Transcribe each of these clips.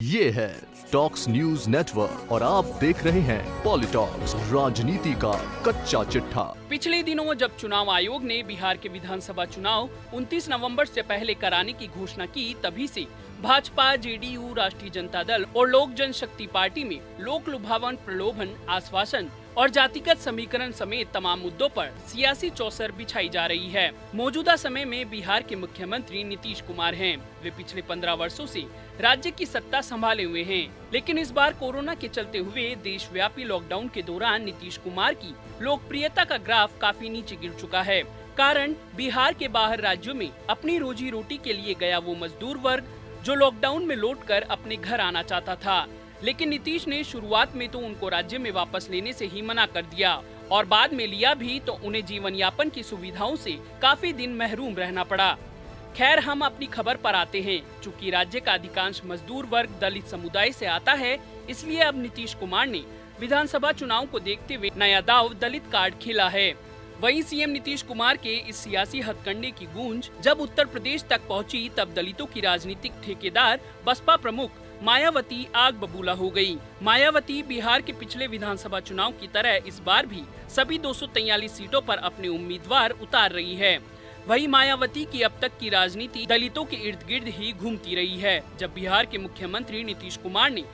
ये है talks news network और आप देख रहे हैं पॉलिटॉक्स, राजनीति का कच्चा चिट्ठा। पिछले दिनों जब चुनाव आयोग ने बिहार के विधानसभा चुनाव 29 नवंबर से पहले कराने की घोषणा की, तभी से भाजपा, जेडीयू, राष्ट्रीय जनता दल और लोक जनशक्ति पार्टी में लोक लुभावन, प्रलोभन, आश्वासन और जातिगत समीकरण समेत तमाम मुद्दों पर सियासी चौसर बिछाई जा रही है। मौजूदा समय में बिहार के मुख्यमंत्री नीतीश कुमार हैं। वे पिछले 15 वर्षों से राज्य की सत्ता संभाले हुए हैं, लेकिन इस बार कोरोना के चलते हुए देशव्यापी लॉकडाउन के दौरान नीतीश कुमार की लोकप्रियता का ग्राफ काफी नीचे गिर चुका है। कारण बिहार के बाहर राज्यों में अपनी रोजी रोटी के लिए गया वो मजदूर वर्ग जो लॉकडाउन में लौटकर अपने घर आना चाहता था, लेकिन नीतीश ने शुरुआत में तो उनको राज्य में वापस लेने से ही मना कर दिया और बाद में लिया भी तो उन्हें जीवन यापन की सुविधाओं से काफी दिन महरूम रहना पड़ा। खैर, हम अपनी खबर पर आते हैं। चूंकि राज्य का अधिकांश मजदूर वर्ग दलित समुदाय से आता है, इसलिए अब नीतीश कुमार ने विधानसभा चुनाव को देखते हुए नया दाव दलित कार्ड खेला है। वहीं सीएम नीतीश कुमार के इस सियासी हथकंडे की गूंज जब उत्तर प्रदेश तक पहुंची, तब दलितों की राजनीतिक ठेकेदार बसपा प्रमुख मायावती आग बबूला हो गई। मायावती बिहार के पिछले विधानसभा चुनाव की तरह इस बार भी सभी 243 सीटों पर अपने उम्मीदवार उतार रही है। वहीं मायावती की अब तक की राजनीति दलितों के इर्द गिर्द ही घूमती रही है। जब बिहार के मुख्यमंत्री नीतीश कुमार ने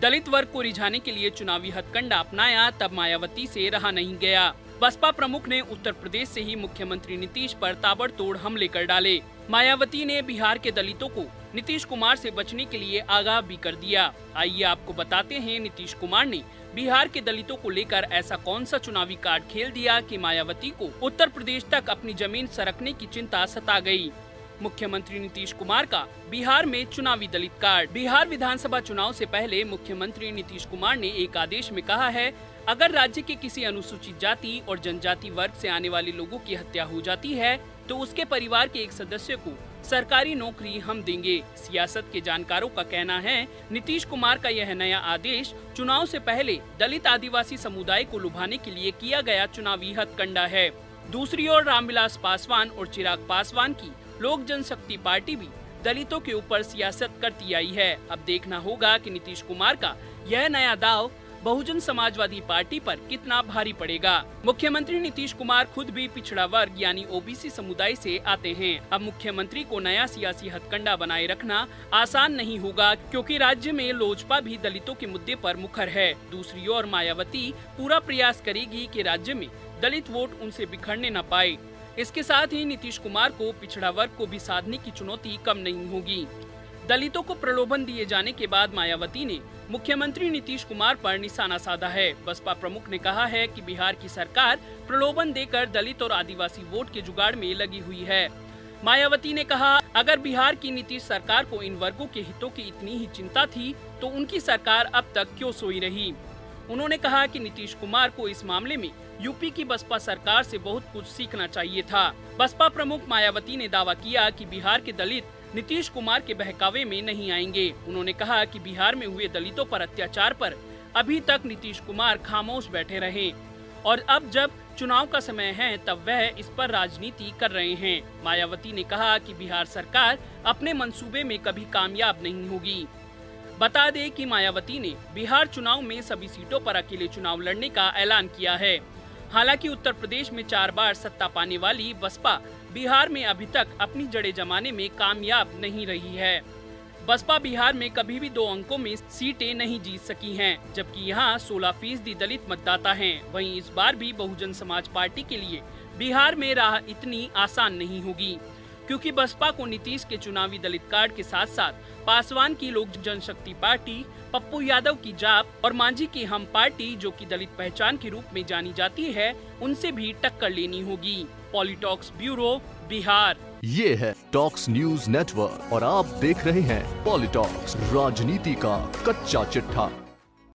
दलित वर्ग को रिझाने के लिए चुनावी हथकंडा अपनाया, तब मायावती से रहा नहीं गया। बसपा प्रमुख ने उत्तर प्रदेश से ही मुख्यमंत्री नीतीश पर ताबड़तोड़ हमले कर डाले। मायावती ने बिहार के दलितों को नीतीश कुमार से बचने के लिए आगाह भी कर दिया। आइए आपको बताते हैं नीतीश कुमार ने बिहार के दलितों को लेकर ऐसा कौन सा चुनावी कार्ड खेल दिया कि मायावती को उत्तर प्रदेश तक अपनी जमीन सरकने की चिंता सता गई। मुख्यमंत्री नीतीश कुमार का बिहार में चुनावी दलित कार्ड। बिहार विधानसभा चुनाव से पहले मुख्यमंत्री नीतीश कुमार ने एक आदेश में कहा है, अगर राज्य के किसी अनुसूचित जाति और जनजाति वर्ग से आने वाले लोगों की हत्या हो जाती है तो उसके परिवार के एक सदस्य को सरकारी नौकरी हम देंगे। सियासत के जानकारों का कहना है, नीतीश कुमार का यह नया आदेश चुनाव से पहले दलित आदिवासी समुदाय को लुभाने के लिए किया गया चुनावी हथकंडा है। दूसरी ओर रामविलास पासवान और चिराग पासवान की लोक जनशक्ति पार्टी भी दलितों के ऊपर सियासत करती आई है। अब देखना होगा कि नीतीश कुमार का यह नया दाव बहुजन समाजवादी पार्टी पर कितना भारी पड़ेगा। मुख्यमंत्री नीतीश कुमार खुद भी पिछड़ा वर्ग यानी ओबीसी समुदाय से आते हैं। अब मुख्यमंत्री को नया सियासी हथकंडा बनाए रखना आसान नहीं होगा, क्योंकि राज्य में लोजपा भी दलितों के मुद्दे पर मुखर है। दूसरी ओर मायावती पूरा प्रयास करेगी कि राज्य में दलित वोट उनसे बिखरने न पाए। इसके साथ ही नीतीश कुमार को पिछड़ा वर्ग को भी साधने की चुनौती कम नहीं होगी। दलितों को प्रलोभन दिए जाने के बाद मायावती ने मुख्यमंत्री नीतीश कुमार पर निशाना साधा है। बसपा प्रमुख ने कहा है कि बिहार की सरकार प्रलोभन देकर दलित और आदिवासी वोट के जुगाड़ में लगी हुई है। मायावती ने कहा, अगर बिहार की नीतीश सरकार को इन वर्गों के हितों की इतनी ही चिंता थी तो उनकी सरकार अब तक क्यों सोई रही। उन्होंने कहा कि नीतीश कुमार को इस मामले में यूपी की बसपा सरकार से बहुत कुछ सीखना चाहिए था। बसपा प्रमुख मायावती ने दावा किया कि बिहार के दलित नीतीश कुमार के बहकावे में नहीं आएंगे। उन्होंने कहा कि बिहार में हुए दलितों पर अत्याचार पर अभी तक नीतीश कुमार खामोश बैठे रहे और अब जब चुनाव का समय है तब वह इस पर राजनीति कर रहे हैं। मायावती ने कहा कि बिहार सरकार अपने मंसूबे में कभी कामयाब नहीं होगी। बता दें कि मायावती ने बिहार चुनाव में सभी सीटों पर अकेले चुनाव लड़ने का ऐलान किया है। हालांकि उत्तर प्रदेश में 4 बार सत्ता पाने वाली बसपा बिहार में अभी तक अपनी जड़ें जमाने में कामयाब नहीं रही है। बसपा बिहार में कभी भी 2 अंकों में सीटें नहीं जीत सकी हैं, जबकि यहाँ 16% दलित मतदाता हैं। वहीं इस बार भी बहुजन समाज पार्टी के लिए बिहार में राह इतनी आसान नहीं होगी, क्योंकि बसपा को नीतीश के चुनावी दलित कार्ड के साथ साथ पासवान की लोक जनशक्ति पार्टी, पप्पू यादव की जाप और मांझी की हम पार्टी, जो कि दलित पहचान के रूप में जानी जाती है, उनसे भी टक्कर लेनी होगी। पॉलिटॉक्स ब्यूरो, बिहार। ये है टॉक्स न्यूज नेटवर्क और आप देख रहे हैं पॉलिटॉक्स, राजनीति का कच्चा चिट्ठा।